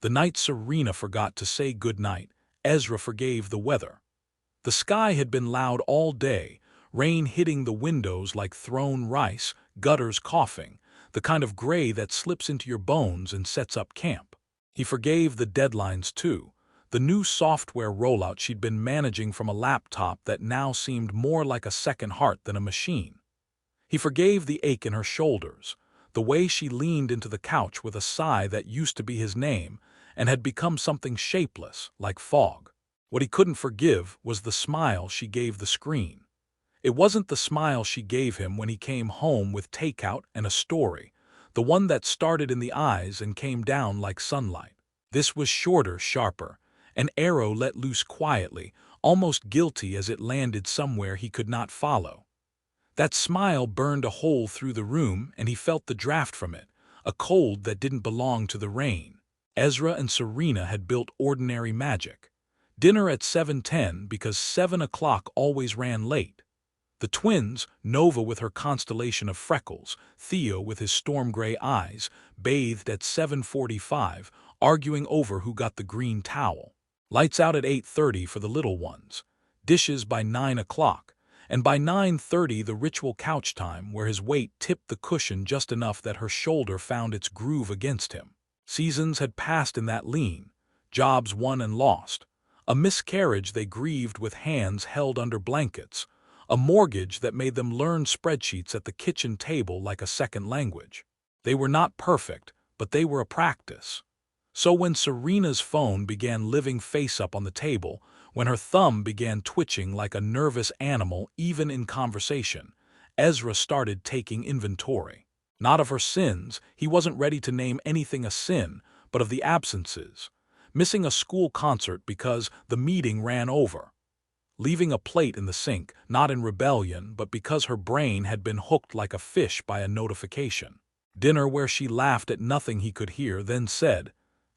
The night Serena forgot to say goodnight, Ezra forgave the weather. The sky had been loud all day, rain hitting the windows like thrown rice, gutters coughing, the kind of gray that slips into your bones and sets up camp. He forgave the deadlines too, the new software rollout she'd been managing from a laptop that now seemed more like a second heart than a machine. He forgave the ache in her shoulders, the way she leaned into the couch with a sigh that used to be his name and had become something shapeless, like fog. What he couldn't forgive was the smile she gave the screen. It wasn't the smile she gave him when he came home with takeout and a story, the one that started in the eyes and came down like sunlight. This was shorter, sharper, an arrow let loose quietly, almost guilty as it landed somewhere he could not follow. That smile burned a hole through the room and he felt the draft from it, a cold that didn't belong to the rain. Ezra and Serena had built ordinary magic. Dinner at 7:10 because 7 o'clock always ran late. The twins, Nova with her constellation of freckles, Theo with his storm-gray eyes, bathed at 7:45, arguing over who got the green towel. Lights out at 8:30 for the little ones. Dishes by 9 o'clock, and by 9:30 the ritual couch time where his weight tipped the cushion just enough that her shoulder found its groove against him. Seasons had passed in that lean, jobs won and lost. A miscarriage they grieved with hands held under blankets, a mortgage that made them learn spreadsheets at the kitchen table like a second language. They were not perfect, but they were a practice. So when Serena's phone began living face-up on the table, when her thumb began twitching like a nervous animal even in conversation, Ezra started taking inventory. Not of her sins, he wasn't ready to name anything a sin, but of the absences. Missing a school concert because the meeting ran over. Leaving a plate in the sink, not in rebellion, but because her brain had been hooked like a fish by a notification. Dinner where she laughed at nothing he could hear, then said,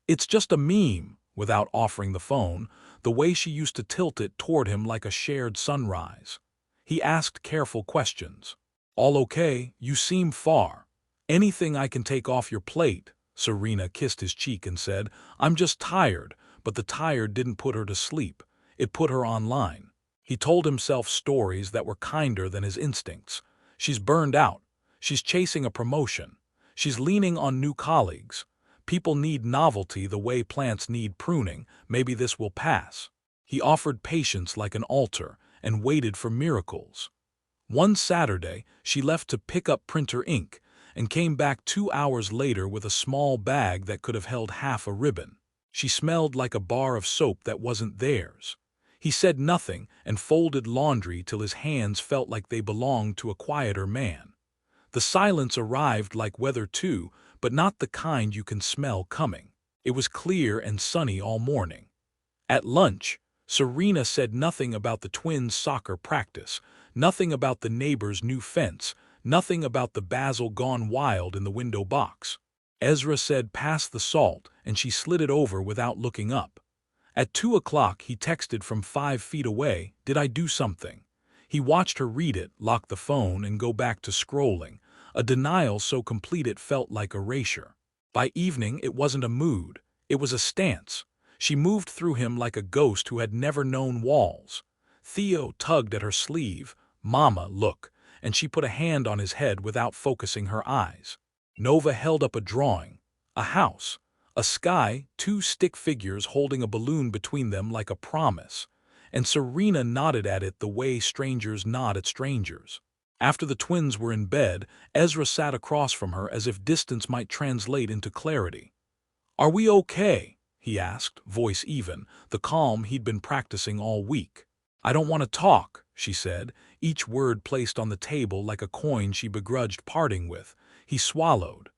"It's just a meme," without offering the phone, the way she used to tilt it toward him like a shared sunrise. He asked careful questions. "All okay? You seem far. Anything I can take off your plate?" Serena kissed his cheek and said, "I'm just tired," but the tired didn't put her to sleep. It put her online. He told himself stories that were kinder than his instincts. She's burned out. She's chasing a promotion. She's leaning on new colleagues. People need novelty the way plants need pruning. Maybe this will pass. He offered patience like an altar and waited for miracles. One Saturday, she left to pick up printer ink and came back 2 hours later with a small bag that could have held half a ribbon. She smelled like a bar of soap that wasn't theirs. He said nothing and folded laundry till his hands felt like they belonged to a quieter man. The silence arrived like weather too, but not the kind you can smell coming. It was clear and sunny all morning. At lunch, Serena said nothing about the twins' soccer practice, nothing about the neighbor's new fence, nothing about the basil gone wild in the window box. Ezra said pass the salt, and she slid it over without looking up. At 2 o'clock he texted from 5 feet away, "Did I do something?" He watched her read it, lock the phone, and go back to scrolling, a denial so complete it felt like erasure. By evening it wasn't a mood, it was a stance. She moved through him like a ghost who had never known walls. Theo tugged at her sleeve, "Mama, look," and she put a hand on his head without focusing her eyes. Nova held up a drawing, a house, a sky, 2 stick figures holding a balloon between them like a promise, and Serena nodded at it the way strangers nod at strangers. After the twins were in bed, Ezra sat across from her as if distance might translate into clarity. "Are we okay?" he asked, voice even, the calm he'd been practicing all week. "I don't want to talk," she said, each word placed on the table like a coin she begrudged parting with. He swallowed.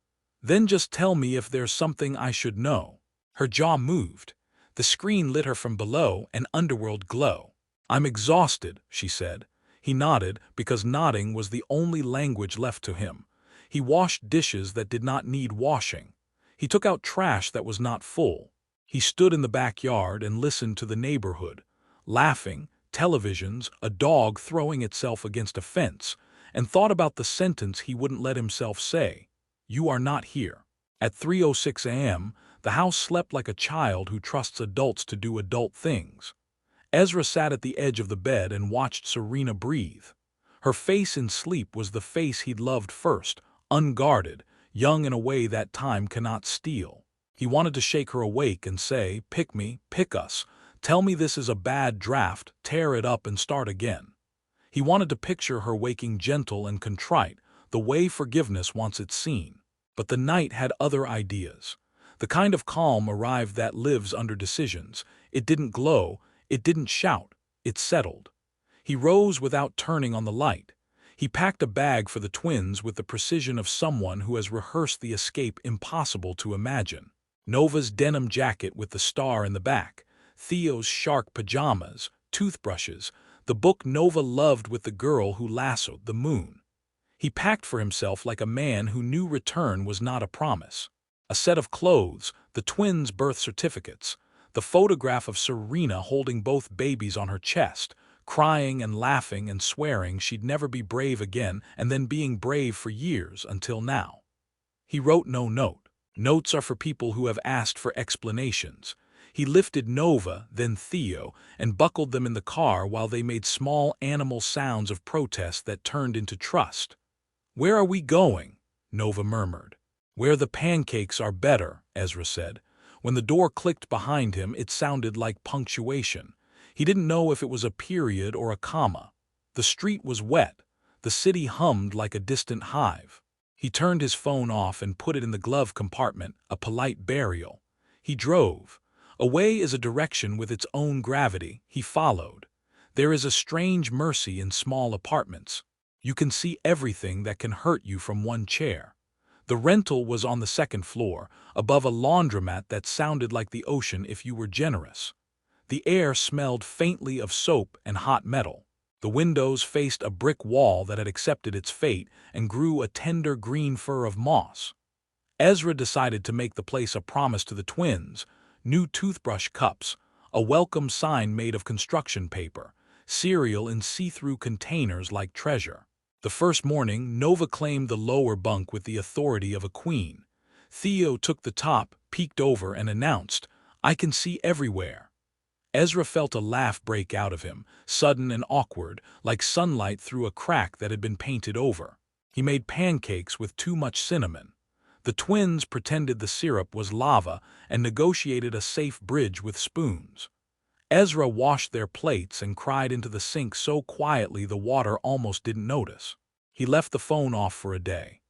"Then just tell me if there's something I should know." Her jaw moved. The screen lit her from below, an underworld glow. "I'm exhausted," she said. He nodded, because nodding was the only language left to him. He washed dishes that did not need washing. He took out trash that was not full. He stood in the backyard and listened to the neighborhood, laughing, televisions, a dog throwing itself against a fence, and thought about the sentence he wouldn't let himself say. "You are not here." At 3:06 a.m., The house slept like a child who trusts adults to do adult things. Ezra sat at the edge of the bed and watched Serena breathe. Her face in sleep was the face he'd loved first, unguarded, young in a way that time cannot steal. He wanted to shake her awake and say, "Pick me, pick us. Tell me this is a bad draft, tear it up and start again." He wanted to picture her waking gentle and contrite, the way forgiveness wants it seen. But the night had other ideas. The kind of calm arrived that lives under decisions. It didn't glow, it didn't shout, it settled. He rose without turning on the light. He packed a bag for the twins with the precision of someone who has rehearsed the escape impossible to imagine. Nova's denim jacket with the star in the back, Theo's shark pajamas, toothbrushes, the book Nova loved with the girl who lassoed the moon. He packed for himself like a man who knew return was not a promise. A set of clothes, the twins' birth certificates, the photograph of Serena holding both babies on her chest, crying and laughing and swearing she'd never be brave again and then being brave for years until now. He wrote no note. Notes are for people who have asked for explanations. He lifted Nova, then Theo, and buckled them in the car while they made small animal sounds of protest that turned into trust. "Where are we going?" Nova murmured. "Where the pancakes are better," Ezra said. When the door clicked behind him, it sounded like punctuation. He didn't know if it was a period or a comma. The street was wet. The city hummed like a distant hive. He turned his phone off and put it in the glove compartment, a polite burial. He drove. Away is a direction with its own gravity. He followed. There is a strange mercy in small apartments. You can see everything that can hurt you from one chair. The rental was on the second floor, above a laundromat that sounded like the ocean if you were generous. The air smelled faintly of soap and hot metal. The windows faced a brick wall that had accepted its fate and grew a tender green fur of moss. Ezra decided to make the place a promise to the twins: new toothbrush cups, a welcome sign made of construction paper, cereal in see-through containers like treasure. The first morning, Nova claimed the lower bunk with the authority of a queen. Theo took the top, peeked over, and announced, "I can see everywhere." Ezra felt a laugh break out of him, sudden and awkward, like sunlight through a crack that had been painted over. He made pancakes with too much cinnamon. The twins pretended the syrup was lava and negotiated a safe bridge with spoons. Ezra washed their plates and cried into the sink so quietly the water almost didn't notice. He left the phone off for a day.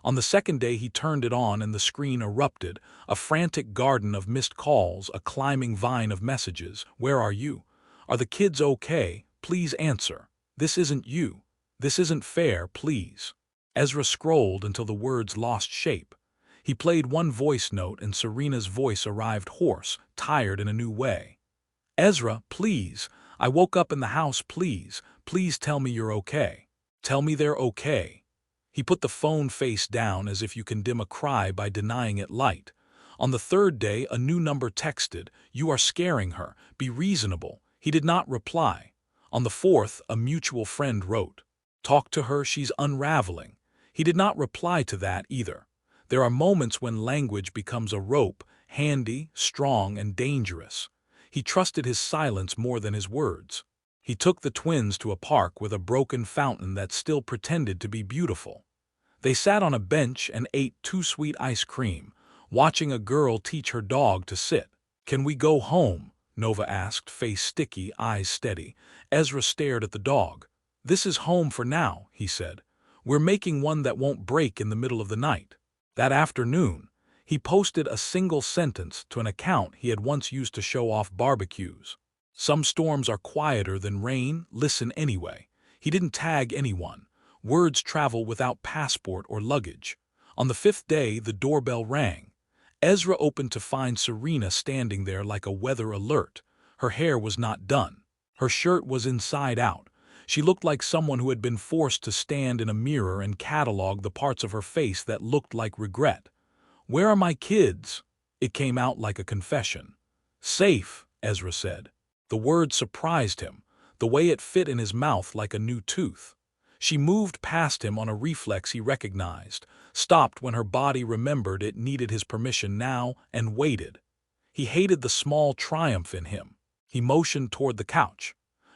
On the second day he turned it on and the screen erupted, a frantic garden of missed calls, a climbing vine of messages. "Where are you? Are the kids okay? Please answer. This isn't you. This isn't fair, please." Ezra scrolled until the words lost shape. He played one voice note and Serena's voice arrived hoarse, tired in a new way. "Ezra, please. I woke up in the house, please. Please tell me you're okay. Tell me they're okay." He put the phone face down as if you can dim a cry by denying it light. On the third day, a new number texted, "You are scaring her. Be reasonable." He did not reply. On the fourth, a mutual friend wrote, "Talk to her, she's unraveling." He did not reply to that either. There are moments when language becomes a rope, handy, strong, and dangerous. He trusted his silence more than his words. He took the twins to a park with a broken fountain that still pretended to be beautiful. They sat on a bench and ate too sweet ice cream, watching a girl teach her dog to sit. "Can we go home?" Nova asked, face sticky, eyes steady. Ezra stared at the dog. "This is home for now," he said. "We're making one that won't break in the middle of the night." That afternoon, he posted a single sentence to an account he had once used to show off barbecues. "Some storms are quieter than rain, listen anyway." He didn't tag anyone. Words travel without passport or luggage. On the fifth day, the doorbell rang. Ezra opened to find Serena standing there like a weather alert. Her hair was not done. Her shirt was inside out. She looked like someone who had been forced to stand in a mirror and catalog the parts of her face that looked like regret. "Where are my kids?" It came out like a confession. "Safe," Ezra said. The word surprised him, the way it fit in his mouth like a new tooth. She moved past him on a reflex he recognized, stopped when her body remembered it needed his permission now, and waited. He hated the small triumph in him. He motioned toward the couch.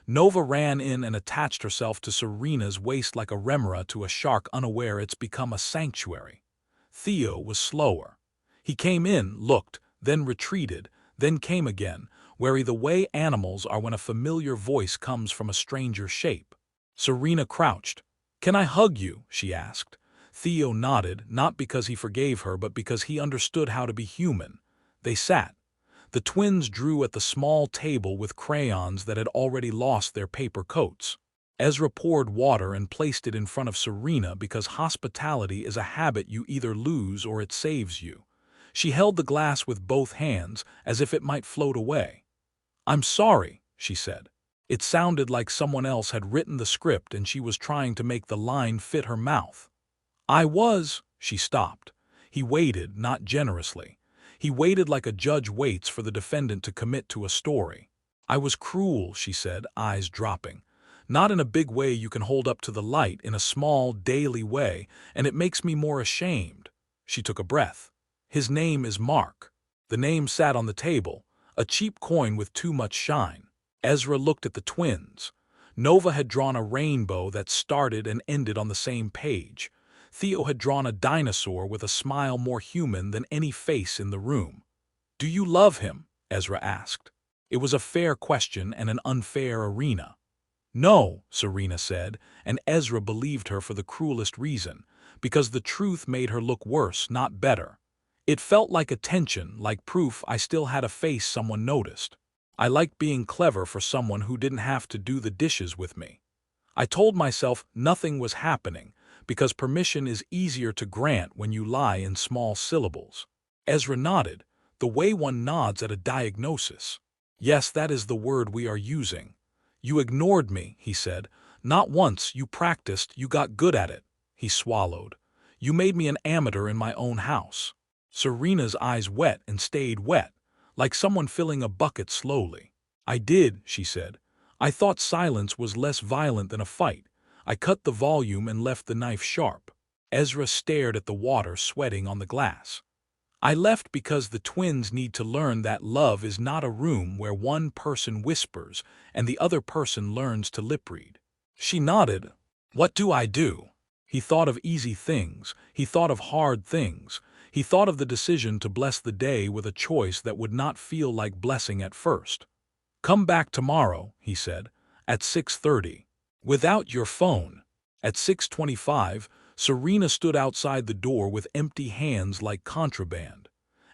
Nova ran in and attached herself to Serena's waist like a remora to a shark unaware it's become a sanctuary. Theo was slower. He came in, looked, then retreated, then came again, wary the way animals are when a familiar voice comes from a stranger shape. Serena crouched. "Can I hug you?" she asked. Theo nodded, not because he forgave her but because he understood how to be human. They sat. The twins drew at the small table with crayons that had already lost their paper coats. Ezra poured water and placed it in front of Serena because hospitality is a habit you either lose or it saves you. She held the glass with both hands, as if it might float away. "I'm sorry," she said. It sounded like someone else had written the script and she was trying to make the line fit her mouth. She stopped. He waited, not generously. He waited like a judge waits for the defendant to commit to a story. "I was cruel," she said, eyes dropping. "Not in a big way you can hold up to the light, in a small, daily way, and it makes me more ashamed." She took a breath. "His name is Mark." The name sat on the table, a cheap coin with too much shine. Ezra looked at the twins. Nova had drawn a rainbow that started and ended on the same page. Theo had drawn a dinosaur with a smile more human than any face in the room. "Do you love him?" Ezra asked. It was a fair question and an unfair arena. "No," Serena said, and Ezra believed her for the cruelest reason, because the truth made her look worse, not better. It felt like attention, like proof I still had a face someone noticed. I liked being clever for someone who didn't have to do the dishes with me. I told myself nothing was happening, because permission is easier to grant when you lie in small syllables. Ezra nodded, the way one nods at a diagnosis. "Yes, that is the word we are using." "You ignored me," he said. "Not once, you practiced, you got good at it." He swallowed. "You made me an amateur in my own house." Serena's eyes wet and stayed wet, like someone filling a bucket slowly. "I did," she said. "I thought silence was less violent than a fight. I cut the volume and left the knife sharp." Ezra stared at the water sweating on the glass. "I left because the twins need to learn that love is not a room where one person whispers and the other person learns to lip read." She nodded. "What do I do?" He thought of easy things. He thought of hard things. He thought of the decision to bless the day with a choice that would not feel like blessing at first. "Come back tomorrow," he said, "at 6:30. Without your phone." At 6:25, Serena stood outside the door with empty hands like contraband.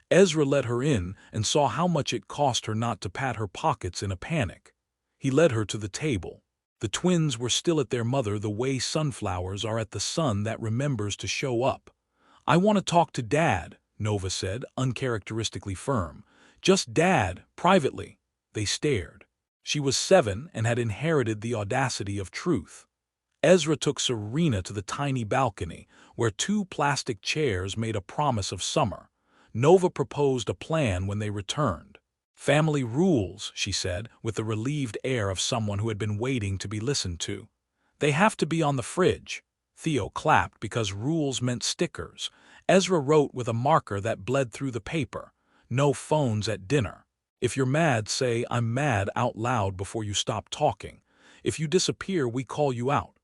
Ezra let her in and saw how much it cost her not to pat her pockets in a panic. He led her to the table. The twins were still at their mother the way sunflowers are at the sun that remembers to show up. "I want to talk to Dad," Nova said, uncharacteristically firm. "Just Dad, privately." They stared. She was 7 and had inherited the audacity of truth. Ezra took Serena to the tiny balcony, where 2 plastic chairs made a promise of summer. Nova proposed a plan when they returned. "Family rules," she said, with the relieved air of someone who had been waiting to be listened to. "They have to be on the fridge." Theo clapped because rules meant stickers. Ezra wrote with a marker that bled through the paper. "No phones at dinner. If you're mad, say 'I'm mad' out loud before you stop talking. If you disappear, we call you out.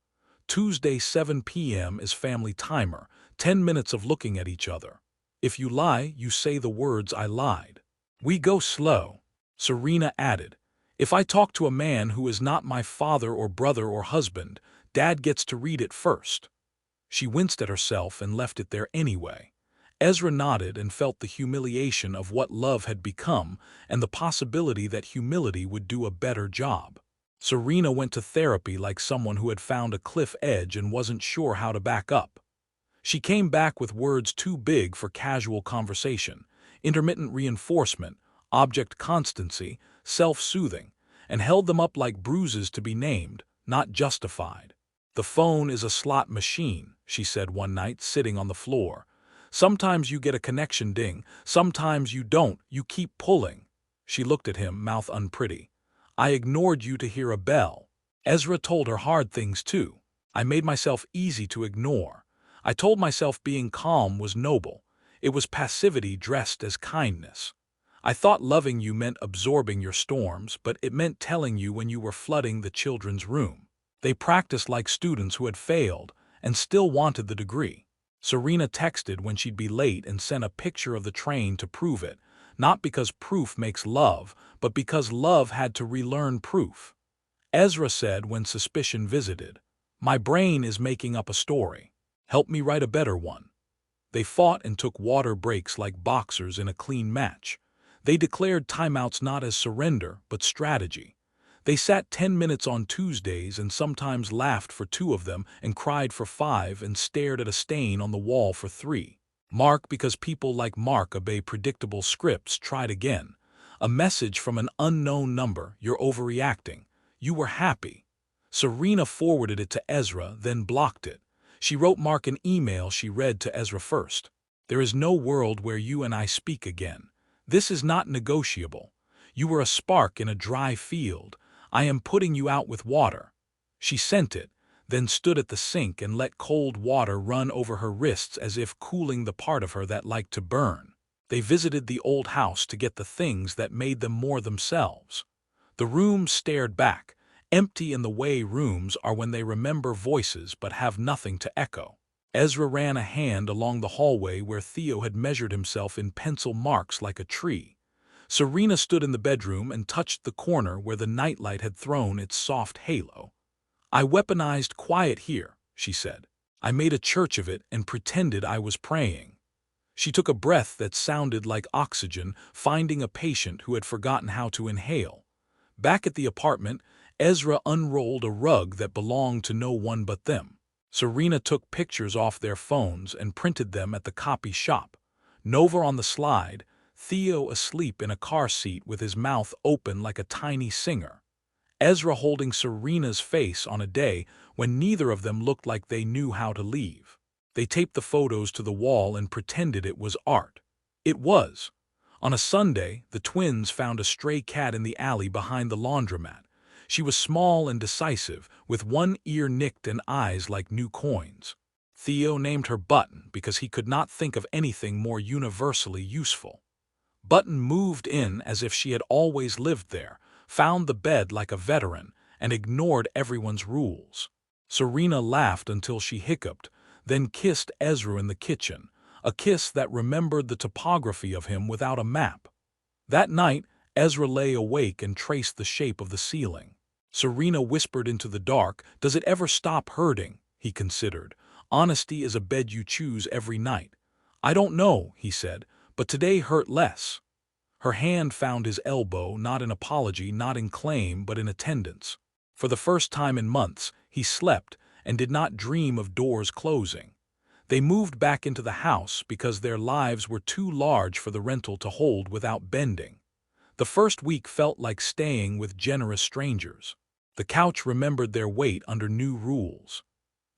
Tuesday 7 p.m. is family timer, 10 minutes of looking at each other. If you lie, you say the words 'I lied.' We go slow." Serena added, "If I talk to a man who is not my father or brother or husband, Dad gets to read it first." She winced at herself and left it there anyway. Ezra nodded and felt the humiliation of what love had become and the possibility that humility would do a better job. Serena went to therapy like someone who had found a cliff edge and wasn't sure how to back up. She came back with words too big for casual conversation: intermittent reinforcement, object constancy, self-soothing, and held them up like bruises to be named, not justified. "The phone is a slot machine," she said one night, sitting on the floor. "Sometimes you get a connection ding, sometimes you don't, you keep pulling." She looked at him, mouth unpretty. "I ignored you to hear a bell." Ezra told her hard things too. I made myself easy to ignore. I told myself being calm was noble. It was passivity dressed as kindness. I thought loving you meant absorbing your storms, but it meant telling you when you were flooding the children's room. They practiced like students who had failed and still wanted the degree. Serena texted when she'd be late and sent a picture of the train to prove it, not because proof makes love, but because love had to relearn proof. Ezra said when suspicion visited, "My brain is making up a story. Help me write a better one." They fought and took water breaks like boxers in a clean match. They declared timeouts not as surrender, but strategy. They sat 10 minutes on Tuesdays and sometimes laughed for 2 of them and cried for 5 and stared at a stain on the wall for 3. Mark, because people like Mark obey predictable scripts, tried again. A message from an unknown number, "You're overreacting. You were happy." Serena forwarded it to Ezra, then blocked it. She wrote Mark an email she read to Ezra first. "There is no world where you and I speak again. This is not negotiable. You were a spark in a dry field. I am putting you out with water." She sent it, then stood at the sink and let cold water run over her wrists as if cooling the part of her that liked to burn. They visited the old house to get the things that made them more themselves. The rooms stared back, empty in the way rooms are when they remember voices but have nothing to echo. Ezra ran a hand along the hallway where Theo had measured himself in pencil marks like a tree. Serena stood in the bedroom and touched the corner where the nightlight had thrown its soft halo. "I weaponized quiet here," she said. "I made a church of it and pretended I was praying." She took a breath that sounded like oxygen, finding a patient who had forgotten how to inhale. Back at the apartment, Ezra unrolled a rug that belonged to no one but them. Serena took pictures off their phones and printed them at the copy shop. Nova on the slide, Theo asleep in a car seat with his mouth open like a tiny singer. Ezra holding Serena's face on a day when neither of them looked like they knew how to leave. They taped the photos to the wall and pretended it was art. It was. On a Sunday, the twins found a stray cat in the alley behind the laundromat. She was small and decisive, with one ear nicked and eyes like new coins. Theo named her Button because he could not think of anything more universally useful. Button moved in as if she had always lived there, found the bed like a veteran, and ignored everyone's rules. Serena laughed until she hiccuped, then kissed Ezra in the kitchen, a kiss that remembered the topography of him without a map. That night, Ezra lay awake and traced the shape of the ceiling. Serena whispered into the dark, "Does it ever stop hurting?" He considered. "Honesty is a bed you choose every night." "I don't know," he said, "but today hurt less." Her hand found his elbow, not in apology, not in claim, but in attendance. For the first time in months, he slept and did not dream of doors closing. They moved back into the house because their lives were too large for the rental to hold without bending. The first week felt like staying with generous strangers. The couch remembered their weight under new rules.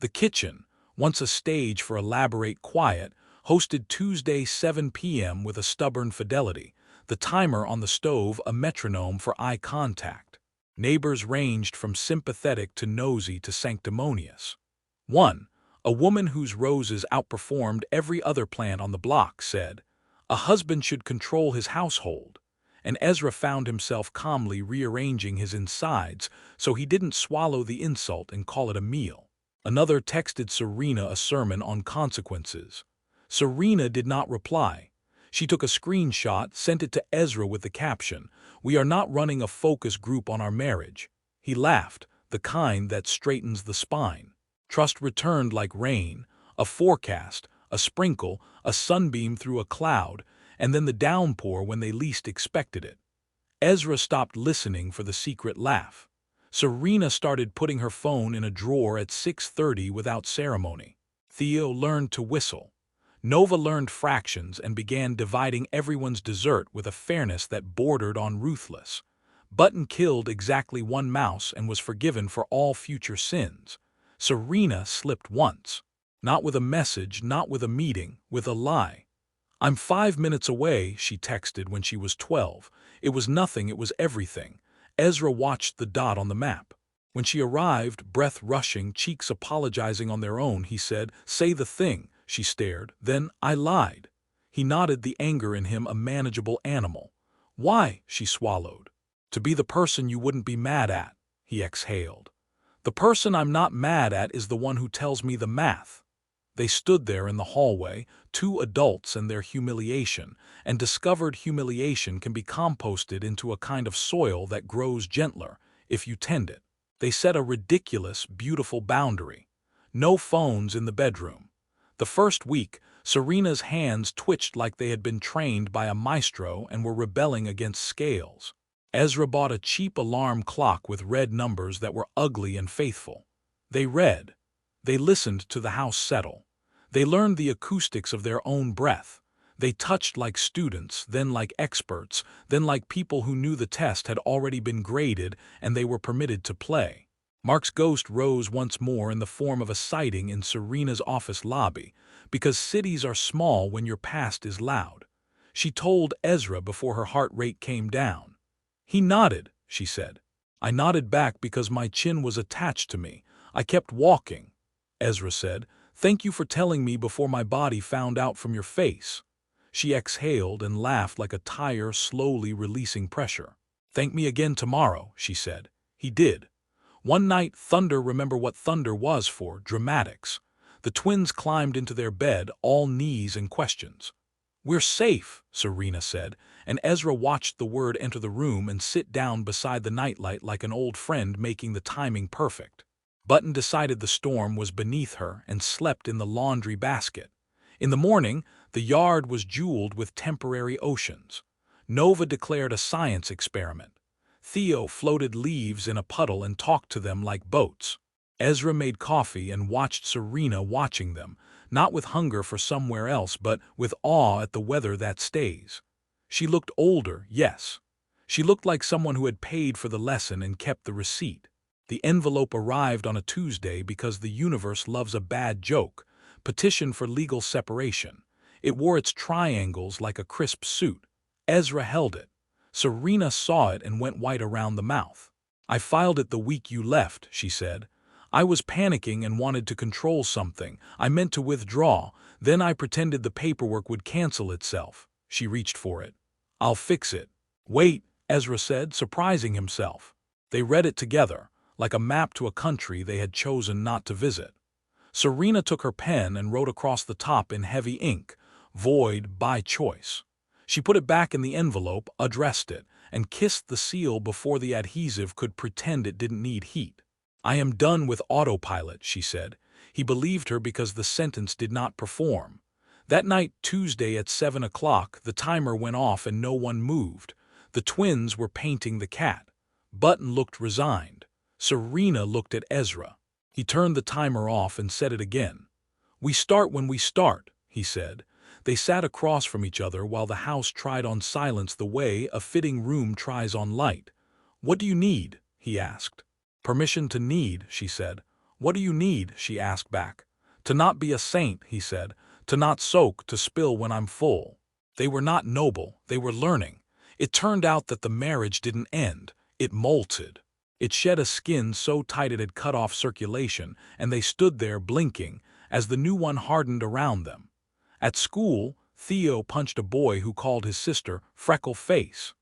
The kitchen, once a stage for elaborate quiet, hosted Tuesday 7 p.m. with a stubborn fidelity, the timer on the stove a metronome for eye contact. Neighbors ranged from sympathetic to nosy to sanctimonious. One, a woman whose roses outperformed every other plant on the block, said, "A husband should control his household," and Ezra found himself calmly rearranging his insides so he didn't swallow the insult and call it a meal. Another texted Serena a sermon on consequences. Serena did not reply. She took a screenshot, sent it to Ezra with the caption, "We are not running a focus group on our marriage." He laughed, the kind that straightens the spine. Trust returned like rain, a forecast, a sprinkle, a sunbeam through a cloud, and then the downpour when they least expected it. Ezra stopped listening for the secret laugh. Serena started putting her phone in a drawer at 6:30 without ceremony. Theo learned to whistle. Nova learned fractions and began dividing everyone's dessert with a fairness that bordered on ruthless. Button killed exactly one mouse and was forgiven for all future sins. Serena slipped once. Not with a message, not with a meeting, with a lie. "I'm 5 minutes away," she texted when she was 12. It was nothing, it was everything. Ezra watched the dot on the map. When she arrived, breath rushing, cheeks apologizing on their own, he said, "Say the thing." She stared. "Then I lied." He nodded, the anger in him a manageable animal. "Why?" She swallowed. "To be the person you wouldn't be mad at," he exhaled. "The person I'm not mad at is the one who tells me the math." They stood there in the hallway, two adults and their humiliation, and discovered humiliation can be composted into a kind of soil that grows gentler if you tend it. They set a ridiculous, beautiful boundary. No phones in the bedroom. The first week, Serena's hands twitched like they had been trained by a maestro and were rebelling against scales. Ezra bought a cheap alarm clock with red numbers that were ugly and faithful. They read. They listened to the house settle. They learned the acoustics of their own breath. They touched like students, then like experts, then like people who knew the test had already been graded and they were permitted to play. Mark's ghost rose once more in the form of a sighting in Serena's office lobby, because cities are small when your past is loud. She told Ezra before her heart rate came down. He nodded, she said. I nodded back because my chin was attached to me. I kept walking. Ezra said, "Thank you for telling me before my body found out from your face." She exhaled and laughed like a tire slowly releasing pressure. "Thank me again tomorrow," she said. He did. One night, thunder, remember what thunder was for, dramatics. The twins climbed into their bed, all knees and questions. "We're safe," Serena said, and Ezra watched the word enter the room and sit down beside the nightlight like an old friend making the timing perfect. Button decided the storm was beneath her and slept in the laundry basket. In the morning, the yard was jeweled with temporary oceans. Nova declared a science experiment. Theo floated leaves in a puddle and talked to them like boats. Ezra made coffee and watched Serena watching them, not with hunger for somewhere else but with awe at the weather that stays. She looked older, yes. She looked like someone who had paid for the lesson and kept the receipt. The envelope arrived on a Tuesday because the universe loves a bad joke. Petition for legal separation. It wore its triangles like a crisp suit. Ezra held it. Serena saw it and went white around the mouth. "I filed it the week you left," she said. "I was panicking and wanted to control something. I meant to withdraw. Then I pretended the paperwork would cancel itself." She reached for it. "I'll fix it." "Wait," Ezra said, surprising himself. They read it together, like a map to a country they had chosen not to visit. Serena took her pen and wrote across the top in heavy ink, "Void by choice." She put it back in the envelope, addressed it, and kissed the seal before the adhesive could pretend it didn't need heat. "I am done with autopilot," she said. He believed her because the sentence did not perform. That night, Tuesday at 7 o'clock, the timer went off and no one moved. The twins were painting the cat. Button looked resigned. Serena looked at Ezra. He turned the timer off and said it again. "We start when we start," he said. They sat across from each other while the house tried on silence the way a fitting room tries on light. "What do you need?" he asked. "Permission to need," she said. "What do you need?" she asked back. "To not be a saint," he said. "To not soak, to spill when I'm full." They were not noble, they were learning. It turned out that the marriage didn't end, it molted. It shed a skin so tight it had cut off circulation, and they stood there blinking as the new one hardened around them. At school, Theo punched a boy who called his sister Freckle Face.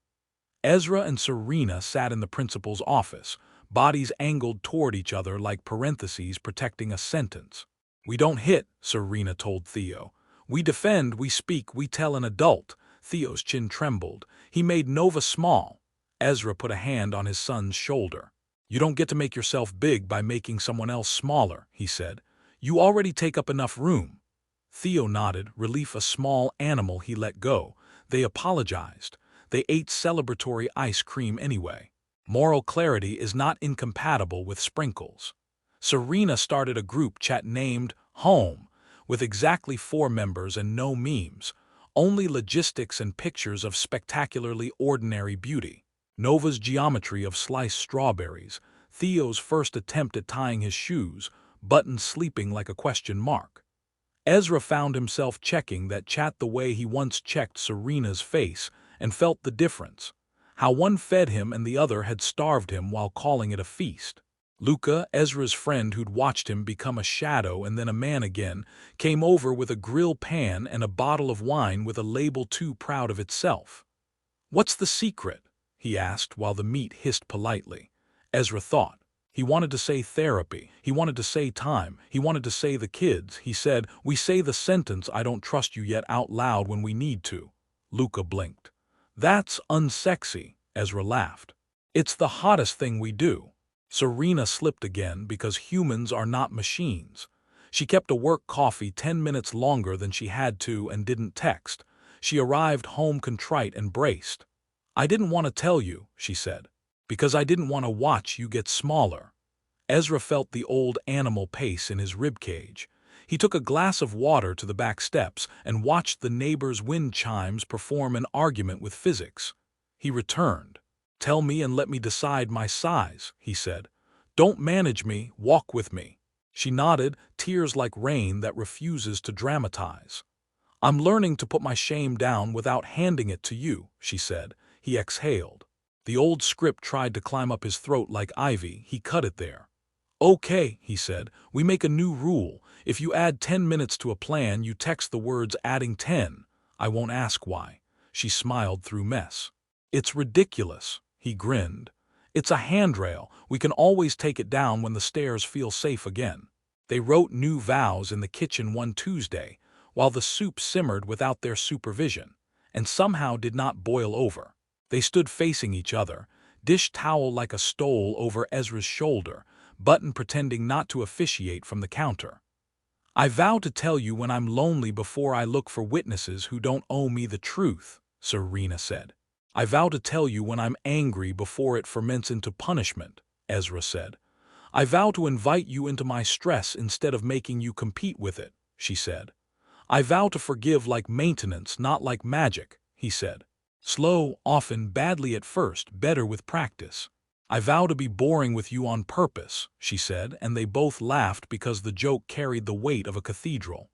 Ezra and Serena sat in the principal's office, bodies angled toward each other like parentheses protecting a sentence. "We don't hit," Serena told Theo. "We defend, we speak, we tell an adult." Theo's chin trembled. He made Nova small. Ezra put a hand on his son's shoulder. "You don't get to make yourself big by making someone else smaller," he said. "You already take up enough room." Theo nodded, relief a small animal he let go. They apologized. They ate celebratory ice cream anyway. Moral clarity is not incompatible with sprinkles. Serena started a group chat named Home, with exactly 4 members and no memes, only logistics and pictures of spectacularly ordinary beauty. Nova's geometry of sliced strawberries, Theo's first attempt at tying his shoes, Button sleeping like a question mark. Ezra found himself checking that chat the way he once checked Serena's face and felt the difference, how one fed him and the other had starved him while calling it a feast. Luca, Ezra's friend who'd watched him become a shadow and then a man again, came over with a grill pan and a bottle of wine with a label too proud of itself. "What's the secret?" he asked while the meat hissed politely. Ezra thought. He wanted to say therapy, he wanted to say time, he wanted to say the kids. He said, "We say the sentence 'I don't trust you yet' out loud when we need to." Luca blinked. "That's unsexy," Ezra laughed. "It's the hottest thing we do." Serena slipped again because humans are not machines. She kept a work coffee 10 minutes longer than she had to and didn't text. She arrived home contrite and braced. "I didn't want to tell you," she said, "because I didn't want to watch you get smaller." Ezra felt the old animal pace in his ribcage. He took a glass of water to the back steps and watched the neighbor's wind chimes perform an argument with physics. He returned. "Tell me and let me decide my size," he said. "Don't manage me, walk with me." She nodded, tears like rain that refuses to dramatize. "I'm learning to put my shame down without handing it to you," she said. He exhaled. The old script tried to climb up his throat like ivy. He cut it there. "Okay," he said, "we make a new rule. If you add 10 minutes to a plan, you text the words adding 10. I won't ask why." She smiled through mess. "It's ridiculous." He grinned. "It's a handrail. We can always take it down when the stairs feel safe again." They wrote new vows in the kitchen one Tuesday, while the soup simmered without their supervision, and somehow did not boil over. They stood facing each other, dish towel like a stole over Ezra's shoulder, Button pretending not to officiate from the counter. "I vow to tell you when I'm lonely before I look for witnesses who don't owe me the truth," Serena said. "I vow to tell you when I'm angry before it ferments into punishment," Ezra said. "I vow to invite you into my stress instead of making you compete with it," she said. "I vow to forgive like maintenance, not like magic," he said. "Slow, often, badly at first, better with practice." "I vow to be boring with you on purpose," she said, and they both laughed because the joke carried the weight of a cathedral.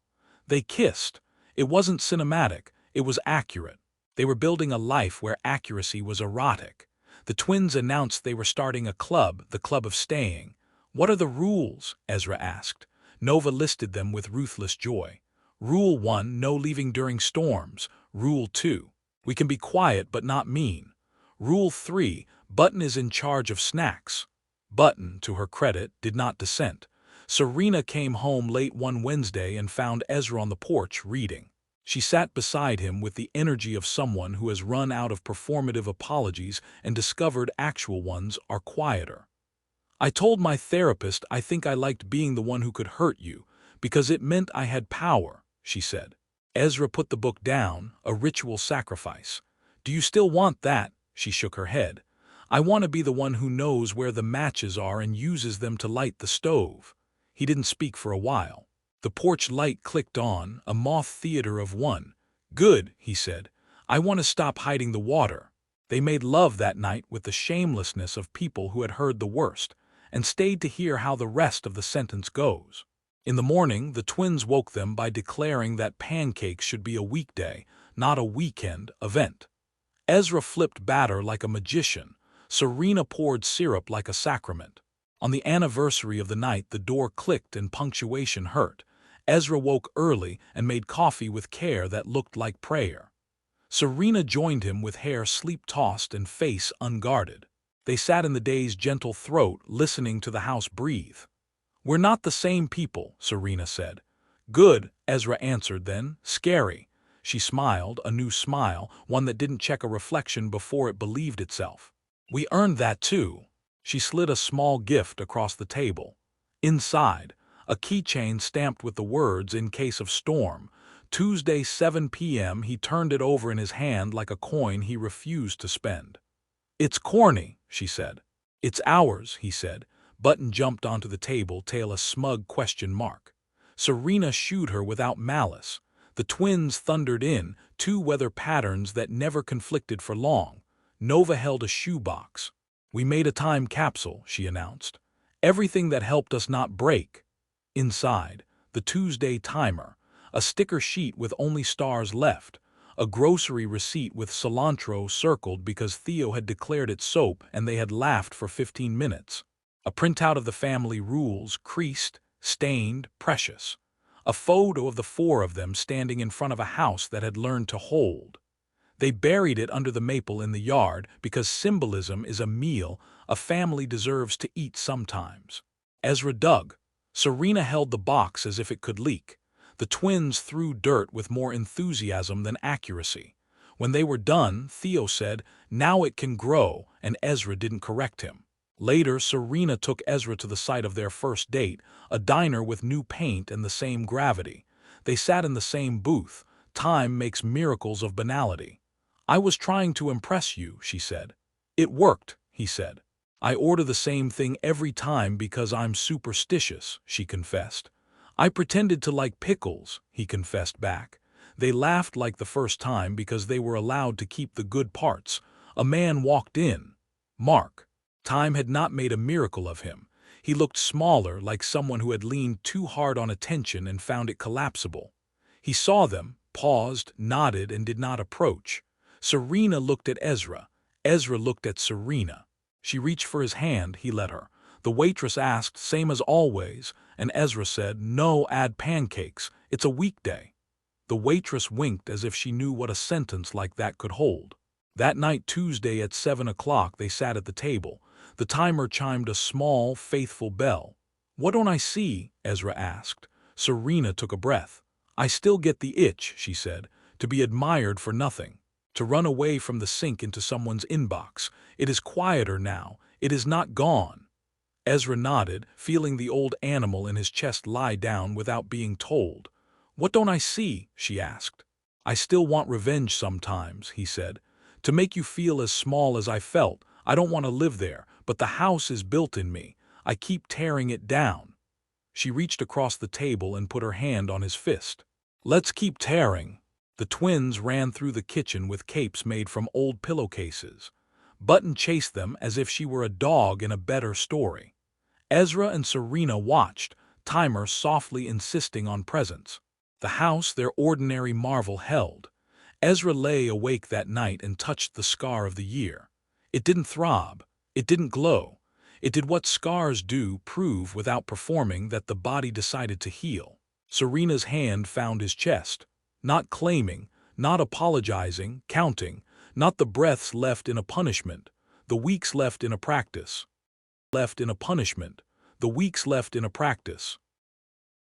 They kissed. It wasn't cinematic, it was accurate. They were building a life where accuracy was erotic. The twins announced they were starting a club, the Club of Staying. "What are the rules?" Ezra asked. Nova listed them with ruthless joy. "Rule 1, no leaving during storms. Rule 2, we can be quiet but not mean. Rule 3, Button is in charge of snacks." Button, to her credit, did not dissent. Serena came home late one Wednesday and found Ezra on the porch reading. She sat beside him with the energy of someone who has run out of performative apologies and discovered actual ones are quieter. "I told my therapist I think I liked being the one who could hurt you, because it meant I had power," she said. Ezra put the book down, a ritual sacrifice. "Do you still want that?" She shook her head. "I want to be the one who knows where the matches are and uses them to light the stove." He didn't speak for a while. The porch light clicked on, a moth theater of one. "Good," he said. "I want to stop hiding the water." They made love that night with the shamelessness of people who had heard the worst, and stayed to hear how the rest of the sentence goes. In the morning, the twins woke them by declaring that pancakes should be a weekday, not a weekend, event. Ezra flipped batter like a magician. Serena poured syrup like a sacrament. On the anniversary of the night, the door clicked and punctuation hurt. Ezra woke early and made coffee with care that looked like prayer. Serena joined him with hair sleep-tossed and face unguarded. They sat in the day's gentle throat, listening to the house breathe. "We're not the same people," Serena said. "Good," Ezra answered then. "Scary." She smiled, a new smile, one that didn't check a reflection before it believed itself. "We earned that too." She slid a small gift across the table. Inside, a keychain stamped with the words "In case of storm." Tuesday 7 p.m. He turned it over in his hand like a coin he refused to spend. "It's corny," she said. "It's ours," he said. Button jumped onto the table, tail a smug question mark. Serena shooed her without malice. The twins thundered in, two weather patterns that never conflicted for long. Nova held a shoebox. "We made a time capsule," she announced. "Everything that helped us not break." Inside, the Tuesday timer, a sticker sheet with only stars left, a grocery receipt with cilantro circled because Theo had declared it soap and they had laughed for 15 minutes. A printout of the family rules, creased, stained, precious. A photo of the four of them standing in front of a house that had learned to hold. They buried it under the maple in the yard because symbolism is a meal a family deserves to eat sometimes. Ezra dug. Serena held the box as if it could leak. The twins threw dirt with more enthusiasm than accuracy. When they were done, Theo said, "Now it can grow," and Ezra didn't correct him. Later, Serena took Ezra to the site of their first date, a diner with new paint and the same gravity. They sat in the same booth. Time makes miracles of banality. "I was trying to impress you," she said. "It worked," he said. "I order the same thing every time because I'm superstitious," she confessed. "I pretended to like pickles," he confessed back. They laughed like the first time because they were allowed to keep the good parts. A man walked in. Mark. Time had not made a miracle of him. He looked smaller, like someone who had leaned too hard on attention and found it collapsible. He saw them, paused, nodded, and did not approach. Serena looked at Ezra. Ezra looked at Serena. She reached for his hand, he let her. The waitress asked, "Same as always," and Ezra said, "No, add pancakes. It's a weekday." The waitress winked as if she knew what a sentence like that could hold. That night, Tuesday at 7 o'clock, they sat at the table. The timer chimed a small, faithful bell. "What don't I see?" Ezra asked. Serena took a breath. "I still get the itch," she said, "to be admired for nothing. To run away from the sink into someone's inbox. It is quieter now. It is not gone." Ezra nodded, feeling the old animal in his chest lie down without being told. "What don't I see?" she asked. "I still want revenge sometimes," he said. "To make you feel as small as I felt. I don't want to live there, but the house is built in me. I keep tearing it down." She reached across the table and put her hand on his fist. "Let's keep tearing." The twins ran through the kitchen with capes made from old pillowcases. Button chased them as if she were a dog in a better story. Ezra and Serena watched, Timer softly insisting on presence. The house their ordinary marvel held. Ezra lay awake that night and touched the scar of the year. It didn't throb. It didn't glow. It did what scars do, prove without performing that the body decided to heal. Serena's hand found his chest. Not claiming, not apologizing, counting, not the breaths left in a punishment, the weeks left in a practice. The weeks left in a practice.